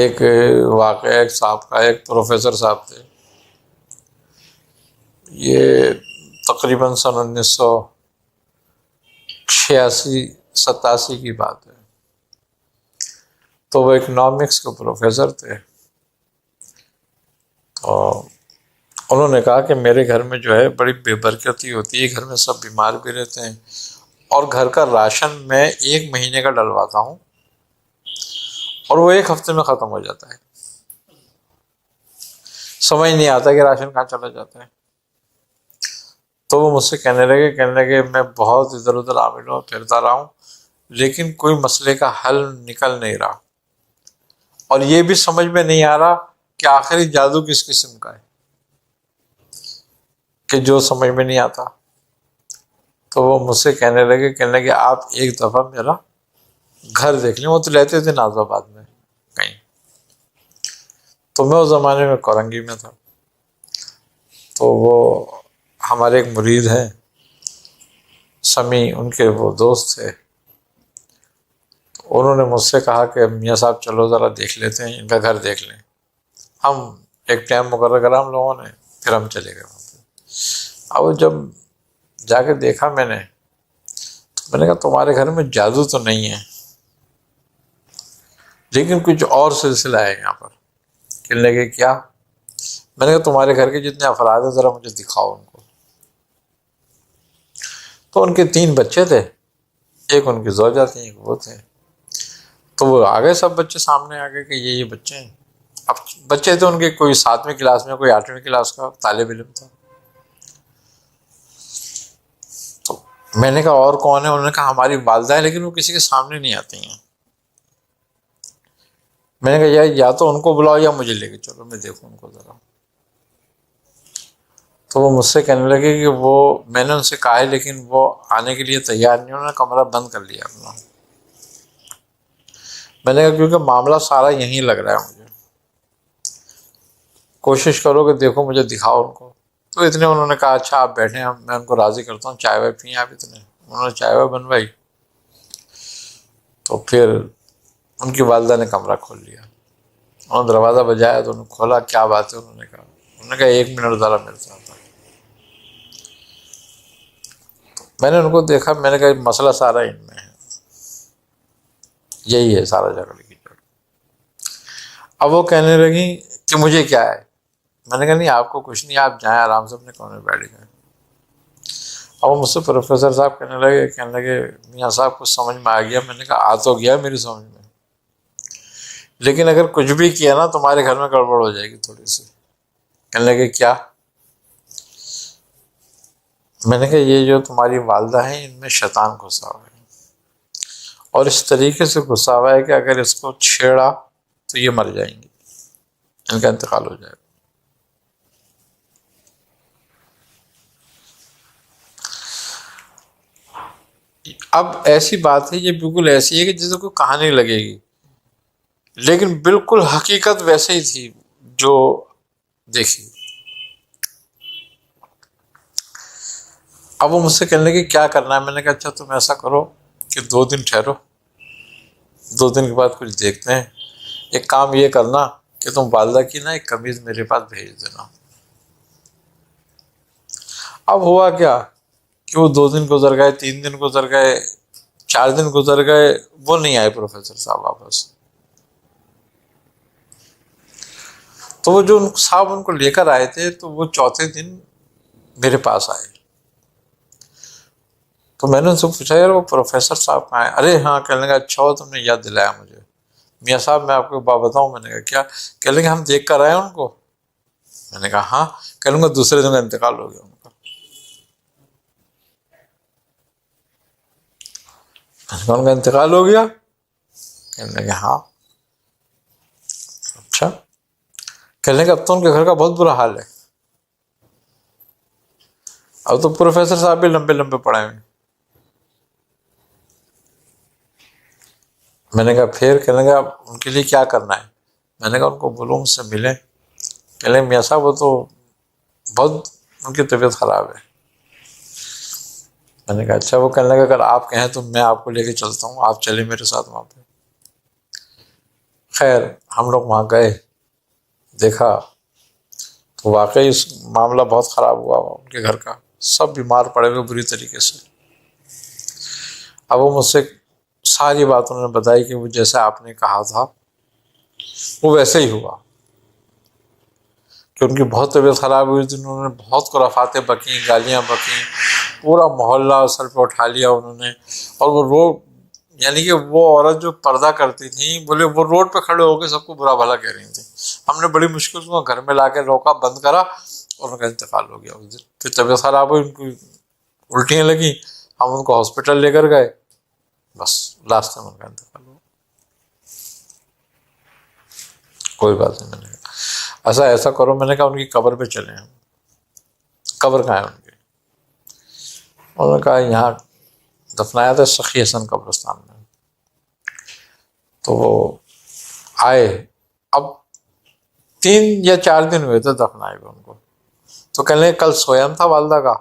ایک واقعہ ایک صاحب کا، ایک پروفیسر صاحب تھے، یہ تقریباً سن 1986-87 کی بات ہے۔ تو وہ اکنامکس کے پروفیسر تھے، تو انہوں نے کہا کہ میرے گھر میں جو ہے بڑی بے برکتی ہوتی ہے، گھر میں سب بیمار بھی رہتے ہیں، اور گھر کا راشن میں 1 مہینے کا ڈلواتا ہوں اور وہ 1 ہفتے میں ختم ہو جاتا ہے، سمجھ نہیں آتا کہ راشن کہاں چلا جاتا ہے۔ تو وہ مجھ سے کہنے لگے میں بہت ادھر ادھر عامل ہوں، پھرتا رہا ہوں، لیکن کوئی مسئلے کا حل نکل نہیں رہا، اور یہ بھی سمجھ میں نہیں آ رہا کہ آخری جادو کس قسم کا ہے کہ جو سمجھ میں نہیں آتا۔ تو وہ مجھ سے کہنے لگے آپ ایک دفعہ میرا گھر دیکھ لیں۔ وہ تو رہتے تھے ناز آباد میں کہیں، تو میں اس زمانے میں کورنگی میں تھا۔ تو وہ ہمارے ایک مرید ہیں سمیع، ان کے وہ دوست تھے، انہوں نے مجھ سے کہا کہ میاں صاحب چلو ذرا دیکھ لیتے ہیں، ان کا گھر دیکھ لیں۔ ہم ایک ٹائم مقرر کرا ہم لوگوں نے، پھر ہم چلے گئے وہاں پہ۔ اب جب جا کے دیکھا میں نے، تو میں نے کہا تمہارے گھر میں جادو تو نہیں ہے، لیکن کچھ اور سلسلہ ہے یہاں پر۔ کہنے لگے کیا؟ میں نے کہا تمہارے گھر کے جتنے افراد ہیں ذرا مجھے دکھاؤ ان کو۔ تو ان کے 3 بچے تھے، ایک ان کی زوجہ تھی، ایک وہ تھے۔ تو وہ آ گئے، سب بچے سامنے آ گئے کہ یہ بچے ہیں۔ اب بچے تھے ان کے، کوئی 7ویں کلاس میں، کوئی 8ویں کلاس کا طالب علم تھا۔ تو میں نے کہا اور کون ہے؟ انہوں نے کہا ہماری والدہ ہے، لیکن وہ کسی کے سامنے نہیں آتی ہیں۔ میں نے کہا یا تو ان کو بلاؤ یا مجھے لے کے چلو، میں دیکھوں ان کو ذرا۔ تو وہ مجھ سے کہنے لگے کہ وہ، میں نے ان سے کہا ہے لیکن وہ آنے کے لیے تیار نہیں، انہوں نے کمرہ بند کر لیا اپنا۔ میں نے کہا کیونکہ معاملہ سارا یہیں لگ رہا ہے، مجھے کوشش کرو کہ دیکھو مجھے دکھاؤ ان کو۔ تو اتنے انہوں نے کہا اچھا آپ بیٹھیں، میں ان کو راضی کرتا ہوں، چائے وائے پئیں آپ۔ اتنے انہوں نے چائے وائے بنوائی، تو پھر ان کی والدہ نے کمرہ کھول لیا۔ انہوں نے دروازہ بجایا تو انہوں نے کھولا، کیا بات ہے؟ انہوں نے کہا 1 منٹ ذرا میرے ساتھ آئے۔ میں نے ان کو دیکھا، میں نے کہا مسئلہ سارا ان میں ہے، یہی ہے سارا جھگڑے کی جڑ۔ اب وہ کہنے لگی کہ مجھے کیا ہے؟ میں نے کہا نہیں آپ کو کچھ نہیں، آپ جائیں آرام سے اپنے کونے میں بیٹھ جائیں۔ اب وہ مجھ سے پروفیسر صاحب کہنے لگے میاں صاحب کچھ سمجھ میں آ گیا؟ میں نے کہا آ تو گیا میری سمجھ میں، لیکن اگر کچھ بھی کیا نا تمہارے گھر میں گڑبڑ ہو جائے گی تھوڑی سی۔ کہنے لگے کیا؟ میں نے کہا یہ جو تمہاری والدہ ہیں ان میں شیطان گھسا ہوا ہے، اور اس طریقے سے گھسا ہوا ہے کہ اگر اس کو چھیڑا تو یہ مر جائیں گی، ان کا انتقال ہو جائے گا۔ اب ایسی بات ہے، یہ بالکل ایسی ہے کہ جیسے کوئی کہانی لگے گی، لیکن بالکل حقیقت ویسے ہی تھی جو دیکھی۔ اب وہ مجھ سے کہنے لگے کیا کرنا ہے؟ میں نے کہا اچھا تم ایسا کرو کہ 2 دن ٹھہرو، 2 دن کے بعد کچھ دیکھتے ہیں۔ ایک کام یہ کرنا کہ تم والدہ کی نا ایک قمیض میرے پاس بھیج دینا۔ اب ہوا کیا کہ وہ 2 دن گزر گئے، 3 دن گزر گئے، 4 دن گزر گئے، وہ نہیں آئے پروفیسر صاحب واپس۔ تو وہ جو صاحب ان کو لے کر آئے تھے، تو وہ 4تھے دن میرے پاس آئے۔ تو میں نے ان سے پوچھا یار وہ پروفیسر صاحب کہاں ہیں؟ ارے ہاں، کہنے لگا اچھا ہو تم نے یاد دلایا مجھے، میاں صاحب میں آپ کو بات بتاؤں۔ میں نے کہا کیا؟ کہنے لگے ہم دیکھ کر آئے ان کو۔ میں نے کہا ہاں۔ کہنے لگا دوسرے دن کا انتقال ہو گیا ان کا۔ ان کا انتقال ہو گیا؟ کہنے لگے ہاں۔ اچھا۔ کہنے لگے اب تو ان کے گھر کا بہت برا حال ہے، اب تو پروفیسر صاحب بھی لمبے لمبے پڑے ہوئے۔ میں نے کہا پھر؟ کہنے لگا ان کے لیے کیا کرنا ہے؟ میں نے کہا ان کو بولو مجھ سے ملیں۔ کہنے لگے میاں صاحب وہ تو بہت ان کی طبیعت خراب ہے۔ میں نے کہا اچھا۔ وہ کہنے لگا اگر آپ کہیں تو میں آپ کو لے کے چلتا ہوں، آپ چلیں میرے ساتھ وہاں پہ۔ خیر ہم لوگ وہاں گئے، دیکھا تو واقعی اس معاملہ بہت خراب ہوا ان کے گھر کا، سب بیمار پڑے ہوئے بری طریقے سے۔ اب وہ مجھ سے ساری بات انہوں نے بتائی کہ وہ جیسا آپ نے کہا تھا وہ ویسے ہی ہوا، کہ ان کی بہت طبیعت خراب ہوئی تھی، انہوں نے بہت خرافاتیں بکیں، گالیاں بکیں، پورا محلہ سر پہ اٹھا لیا انہوں نے۔ اور وہ روڈ، یعنی کہ وہ عورت جو پردہ کرتی تھیں، بولے وہ روڈ پہ کھڑے ہو کے سب کو برا بھلا کہہ رہی تھیں۔ ہم نے بڑی مشکل سے گھر میں لا کے روکا، بند کرا، اور ان کا انتقال ہو گیا اس دن۔ پھر طبیعت خراب ہوئی، ان کی الٹیاں لگیں، ہم ان کو ہاسپٹل لے کر گئے، بس لاسٹ میں ان کا انتقال ہوا۔ کوئی بات نہیں، میں نے کہا ایسا کرو، میں نے کہا ان کی قبر پہ چلیں ہم۔ قبر کہاں ہے ان کی؟ انہوں نے کہا یہاں دفنایا تھا سخی حسن قبرستان میں۔ تو وہ آئے، اب 3 یا 4 دن ہوئے تھے دفنائے ہوئے ان کو، تو کہنے لگے کل سویم تھا والدہ کا،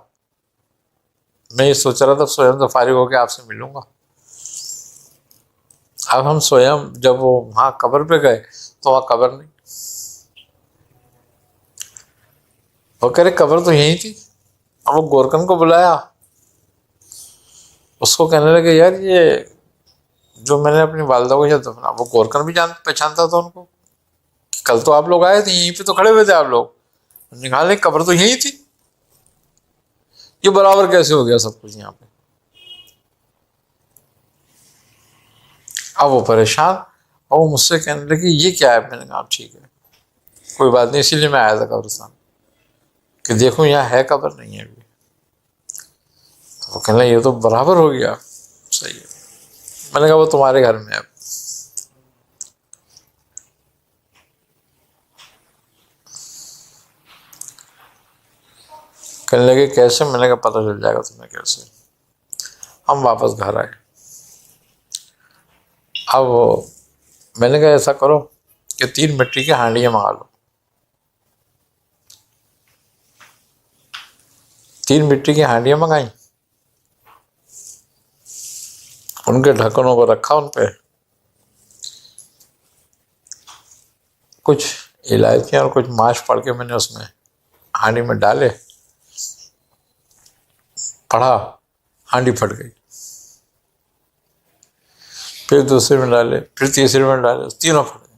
میں یہ سوچ رہا تھا سویم سے فارغ ہو کے آپ سے ملوں گا۔ اب ہم سویم جب وہ وہاں قبر پہ گئے تو وہاں قبر نہیں، وہ کہہ رہے قبر تو یہی تھی۔ اب وہ گورکن کو بلایا، اس کو کہنے لگے یار یہ جو میں نے اپنی والدہ کو یاد دفنا، وہ گورکن بھی پہچانتا تھا ان کو، کل تو آپ لوگ آئے تھے، یہیں پہ تو کھڑے ہوئے تھے آپ لوگ، نکالے قبر تو یہی تھی، یہ برابر کیسے ہو گیا سب کچھ یہاں پہ؟ اب وہ پریشان، اور وہ مجھ سے کہنے لگے یہ کیا ہے؟ میں نے کہا ٹھیک ہے کوئی بات نہیں، اسی لیے میں آیا تھا قبرستان کہ دیکھوں یہاں ہے قبر نہیں ہے ابھی۔ تو وہ کہنے لگے یہ تو برابر ہو گیا، صحیح ہے۔ میں نے کہا وہ تمہارے گھر میں ہے۔ کہنے لگے کیسے؟ میں نے کہا پتہ چل جائے گا تمہیں کیسے۔ ہم واپس گھر آئے۔ اب میں نے کہا ایسا کرو کہ 3 مٹی کی ہانڈیاں منگا لو۔ 3 مٹی کی ہانڈیاں منگائیں، ان کے ڈھکنوں کو رکھا، ان پہ کچھ الائچیاں اور کچھ ماش پڑھ کے میں نے اس میں ہانڈی میں ڈالے، پڑھا، ہانڈی پھٹ گئی۔ پھر دوسرے میں ڈالے، پھر تیسرے میں ڈالے، تینوں پھٹ گئے۔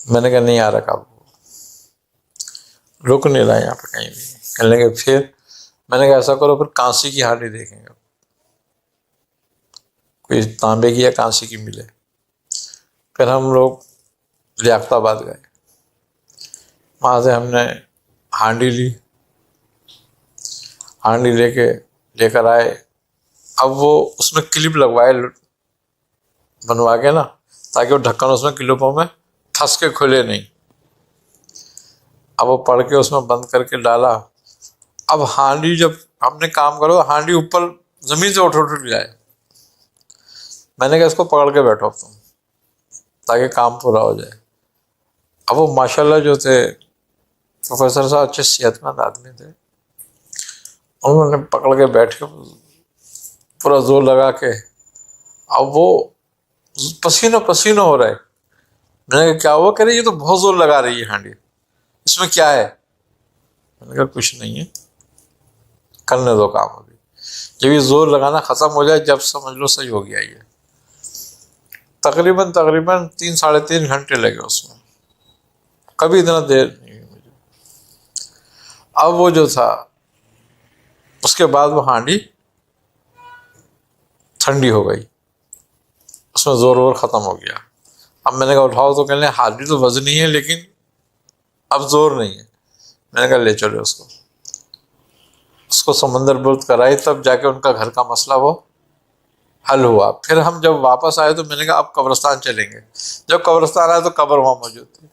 میں نے کہا نہیں آ رکھا، رک نہیں رہا یہاں پہ کہیں بھی۔ کہنے لگے پھر؟ میں نے کہا ایسا کرو پھر کانسی کی ہانڈی دیکھیں گے، کوئی تانبے کی یا کانسی کی ملے۔ پھر ہم لوگ لیاقت آباد گئے، وہاں سے ہم نے ہانڈی لی، ہانڈی لے کر آئے۔ اب وہ اس میں کلپ لگوائے بنوا کے نا، تاکہ وہ ڈھکن اس میں کلپوں میں پھنس کے کھلے نہیں۔ اب وہ پڑھ کے اس میں بند کر کے ڈالا۔ اب ہانڈی جب ہم نے کام کرو، ہانڈی اوپر زمین سے اٹھ جائے۔ میں نے کہا اس کو پکڑ کے بیٹھو تم، تاکہ کام پورا ہو جائے۔ اب وہ ماشاءاللہ جو تھے پروفیسر صاحب، اچھے صحت مند آدمی تھے، انہوں نے پکڑ کے بیٹھے پورا زور لگا کے، اب وہ پسینہ پسینہ ہو رہا ہے۔ میں نے کہا کیا ہوا؟ کہہ رہے یہ تو بہت زور لگا رہی ہے ہانڈی، اس میں کیا ہے؟ میں نے کہا کچھ نہیں ہے، کرنے دو کام ابھی، جب یہ زور لگانا ختم ہو جائے جب سمجھ لو صحیح ہو گیا۔ یہ تقریباً 3 ساڑھے 3 گھنٹے لگے اس میں، کبھی اتنا دیر نہیں ہوئی مجھے۔ اب وہ جو تھا اس کے بعد وہ ہانڈی ٹھنڈی ہو گئی، اس میں زور ختم ہو گیا۔ اب میں نے کہا اٹھاؤ، تو کہنے ہانڈی تو وزنی ہے لیکن اب زور نہیں ہے۔ میں نے کہا لے چلو اس کو سمندر برد کرائی، تب جا کے ان کا گھر کا مسئلہ وہ حل ہوا۔ پھر ہم جب واپس آئے تو میں نے کہا اب قبرستان چلیں گے۔ جب قبرستان آئے تو قبر وہاں موجود تھی۔